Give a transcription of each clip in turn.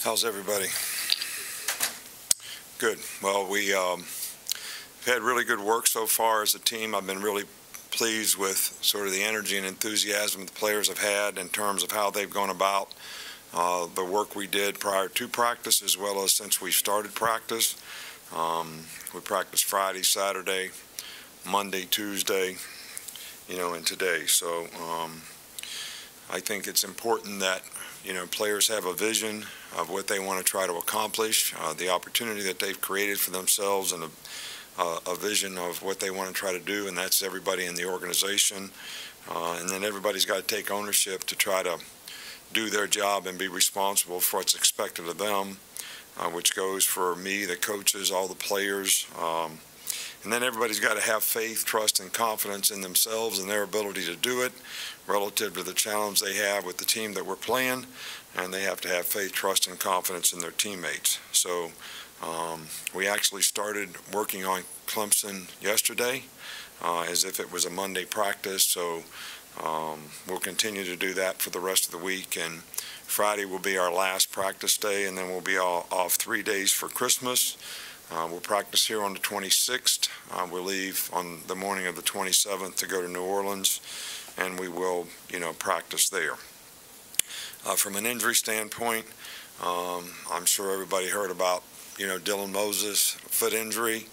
How's everybody? Good. Well, we've had really good work so far as a team. I've been really pleased with sort of the energy and enthusiasm the players have had in terms of how they've gone about the work we did prior to practice, as well as since we started practice. We practiced Friday, Saturday, Monday, Tuesday, and today. So I think it's important that players have a vision of what they want to try to accomplish, the opportunity that they've created for themselves, and a vision of what they want to try to do, and that's everybody in the organization. And then everybody's got to take ownership to try to do their job and be responsible for what's expected of them, which goes for me, the coaches, all the players. And then everybody's got to have faith, trust, and confidence in themselves and their ability to do it relative to the challenge they have with the team that we're playing. And they have to have faith, trust, and confidence in their teammates. So we actually started working on Clemson yesterday as if it was a Monday practice. So we'll continue to do that for the rest of the week. And Friday will be our last practice day, and then we'll be off 3 days for Christmas. We'll practice here on the 26th. We'll leave on the morning of the 27th to go to New Orleans, and we will, practice there. From an injury standpoint, I'm sure everybody heard about, Dylan Moses' foot injury,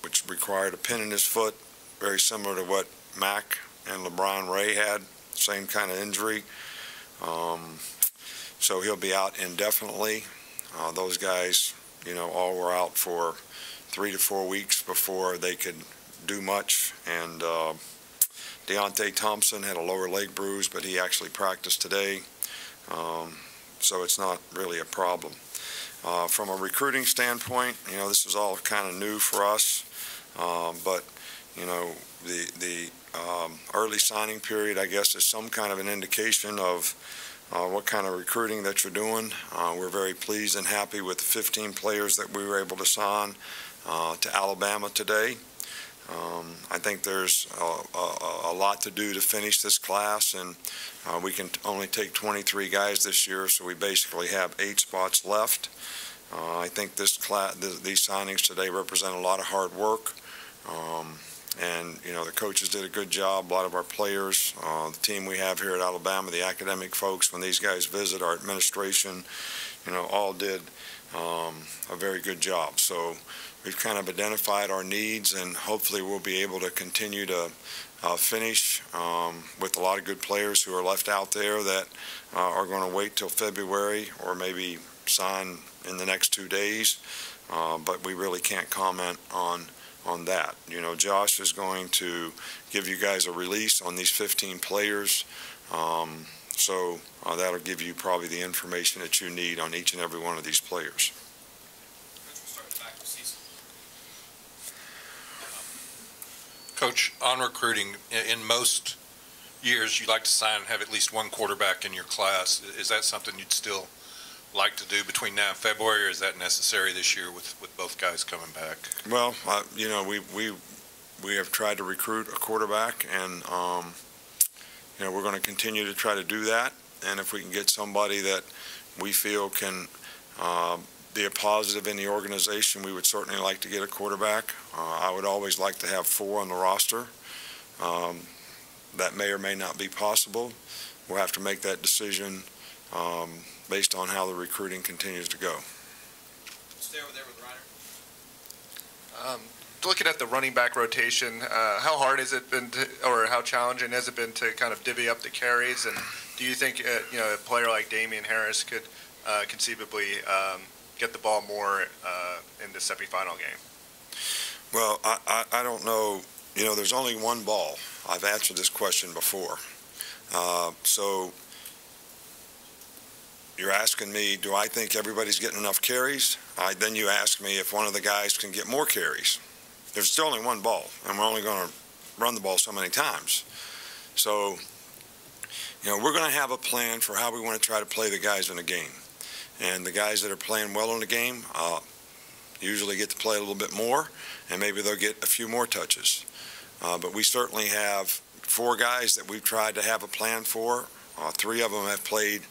which required a pin in his foot, very similar to what Mac and LeBron Ray had, same kind of injury. So he'll be out indefinitely. Those guys, all were out for 3 to 4 weeks before they could do much. And Deontay Thompson had a lower leg bruise, but he actually practiced today. So it's not really a problem. From a recruiting standpoint, this is all kind of new for us. But, the early signing period, I guess, is some kind of an indication of what kind of recruiting that you're doing. We're very pleased and happy with the 15 players that we were able to sign to Alabama today. I think there's a lot to do to finish this class, and we can only take 23 guys this year, so we basically have 8 spots left. I think these signings today represent a lot of hard work. And, the coaches did a good job, a lot of our players, the team we have here at Alabama, the academic folks, when these guys visit, our administration, all did a very good job. So we've kind of identified our needs, and hopefully we'll be able to continue to finish with a lot of good players who are left out there that are going to wait till February or maybe sign in the next 2 days. But we really can't comment on that. Josh is going to give you guys a release on these 15 players. So that'll give you probably the information that you need on each and every one of these players. Coach, on recruiting, in most years you like to sign and have at least one quarterback in your class. Is that something you'd still like to do between now and February, or is that necessary this year with both guys coming back? Well, we have tried to recruit a quarterback, and we're going to continue to try to do that. And if we can get somebody that we feel can be a positive in the organization, we would certainly like to get a quarterback. I would always like to have 4 on the roster. That may or may not be possible. We'll have to make that decision based on how the recruiting continues to go. Stay over there with Reiner. Looking at the running back rotation, how hard has it been or how challenging has it been to kind of divvy up the carries? And do you think a player like Damian Harris could conceivably get the ball more in the semifinal game? Well, I don't know. There's only one ball. I've answered this question before. So you're asking me, do I think everybody's getting enough carries? Then you ask me if one of the guys can get more carries. There's still only one ball, and we're only going to run the ball so many times. So, we're going to have a plan for how we want to try to play the guys in the game. And the guys that are playing well in the game usually get to play a little bit more, and maybe they'll get a few more touches. But we certainly have 4 guys that we've tried to have a plan for. 3 of them have played,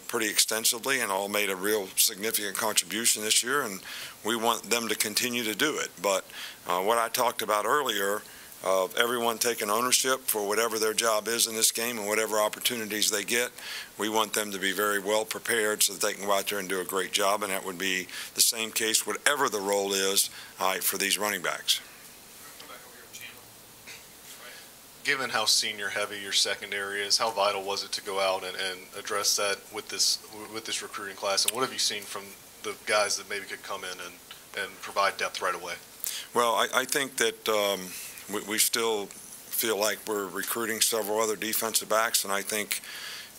pretty extensively and all made a real significant contribution this year, and we want them to continue to do it. But what I talked about earlier, of everyone taking ownership for whatever their job is in this game and whatever opportunities they get, we want them to be very well prepared so that they can go out there and do a great job, and that would be the same case whatever the role is for these running backs. Given how senior heavy your secondary is, how vital was it to go out and address that with this recruiting class? And what have you seen from the guys that maybe could come in and provide depth right away? Well, I think that we still feel like we're recruiting several other defensive backs, and I think,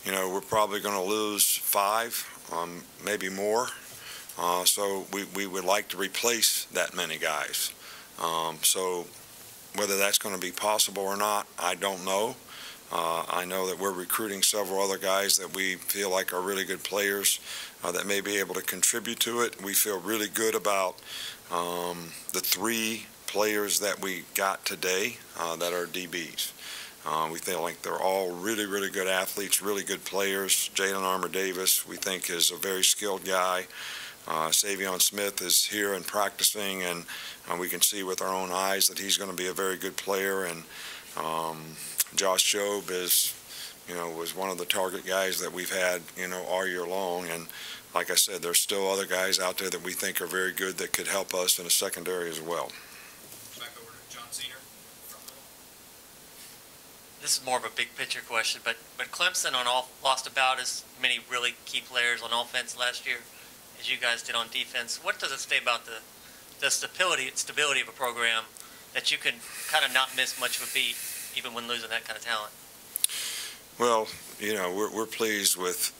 we're probably going to lose 5, maybe more. So we would like to replace that many guys. So whether that's going to be possible or not, I don't know. I know that we're recruiting several other guys that we feel like are really good players that may be able to contribute to it. We feel really good about the 3 players that we got today that are DBs. We feel like they're all really, really good athletes, really good players. Jalen Armour-Davis, we think, is a very skilled guy. Savion Smith is here and practicing, and we can see with our own eyes that he's going to be a very good player. And Josh Jobe is, was one of the target guys that we've had, all year long. And like I said, there's still other guys out there that we think are very good that could help us in the secondary as well. Back over to John Cena. This is more of a big picture question, but Clemson lost about as many really key players on offense last year as you guys did on defense. What does it say about the stability of a program that you can kind of not miss much of a beat even when losing that kind of talent? Well, we're pleased with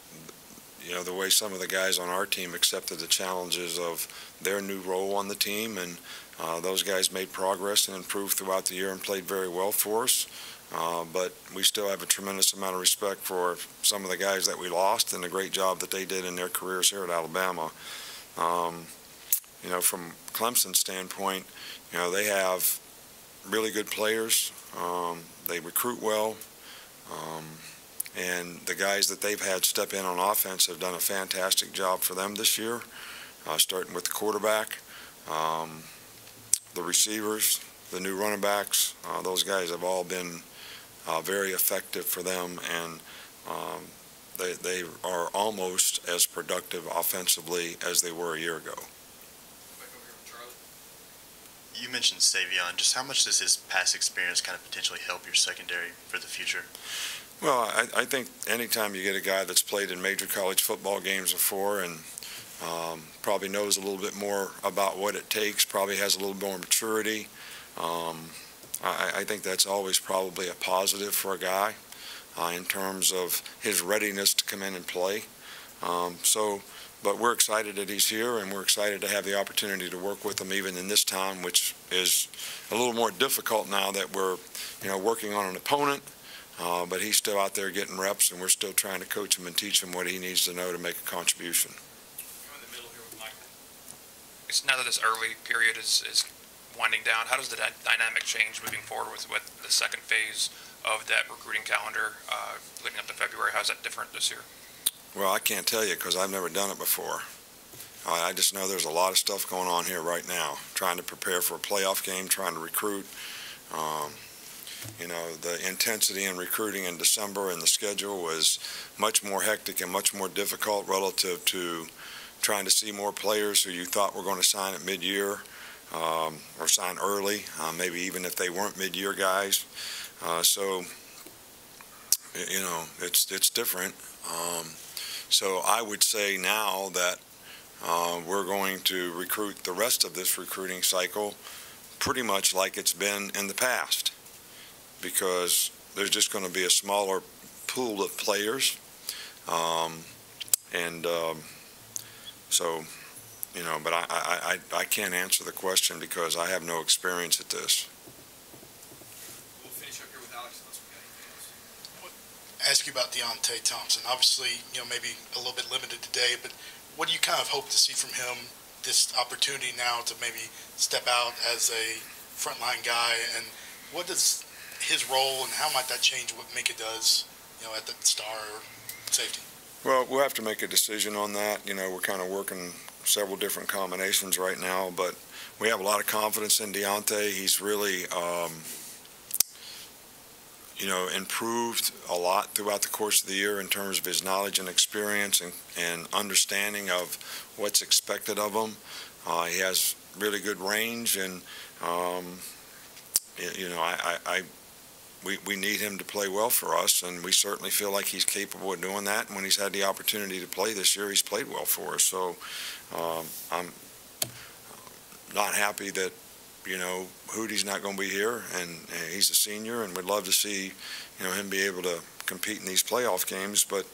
the way some of the guys on our team accepted the challenges of their new role on the team, and those guys made progress and improved throughout the year and played very well for us. But we still have a tremendous amount of respect for some of the guys that we lost and the great job that they did in their careers here at Alabama. From Clemson's standpoint, they have really good players. They recruit well. And the guys that they've had step in on offense have done a fantastic job for them this year, starting with the quarterback, the receivers, the new running backs. Those guys have all been very effective for them, and they are almost as productive offensively as they were a year ago. You mentioned Savion. Just how much does his past experience kind of potentially help your secondary for the future? Well, I think anytime you get a guy that's played in major college football games before and probably knows a little bit more about what it takes, probably has a little more maturity, I think that's always probably a positive for a guy in terms of his readiness to come in and play. But we're excited that he's here, and we're excited to have the opportunity to work with him even in this time, which is a little more difficult now that we're working on an opponent. But he's still out there getting reps, and we're still trying to coach him and teach him what he needs to know to make a contribution. You're in the middle here with Michael. Now that this early period is winding down, how does the dynamic change moving forward with the second phase of that recruiting calendar leading up to February? How's that different this year? Well, I can't tell you because I've never done it before. I just know there's a lot of stuff going on here right now, trying to prepare for a playoff game, trying to recruit. The intensity in recruiting in December and the schedule was much more hectic and much more difficult relative to trying to see more players who you thought were going to sign at mid-year or sign early, maybe even if they weren't mid-year guys. So it's different. So I would say now that we're going to recruit the rest of this recruiting cycle pretty much like it's been in the past, because there's just going to be a smaller pool of players. But I can't answer the question because I have no experience at this. We'll finish up here with Alex unless we got anything else. Ask you about Deontay Thompson. Obviously, maybe a little bit limited today, but what do you kind of hope to see from him, this opportunity now to maybe step out as a frontline guy, and what does his role and how might that change what Mika does, at the star safety? Well, we'll have to make a decision on that. You know, we're kind of working several different combinations right now, but we have a lot of confidence in Deontay. He's really, improved a lot throughout the course of the year in terms of his knowledge and experience and understanding of what's expected of him. He has really good range, and we need him to play well for us, and we certainly feel like he's capable of doing that. And when he's had the opportunity to play this year, he's played well for us. So I'm not happy that Hootie's not going to be here, and he's a senior, and we'd love to see him be able to compete in these playoff games. But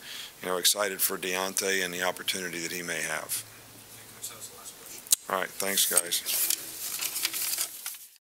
excited for Deontay and the opportunity that he may have. All right, thanks, guys.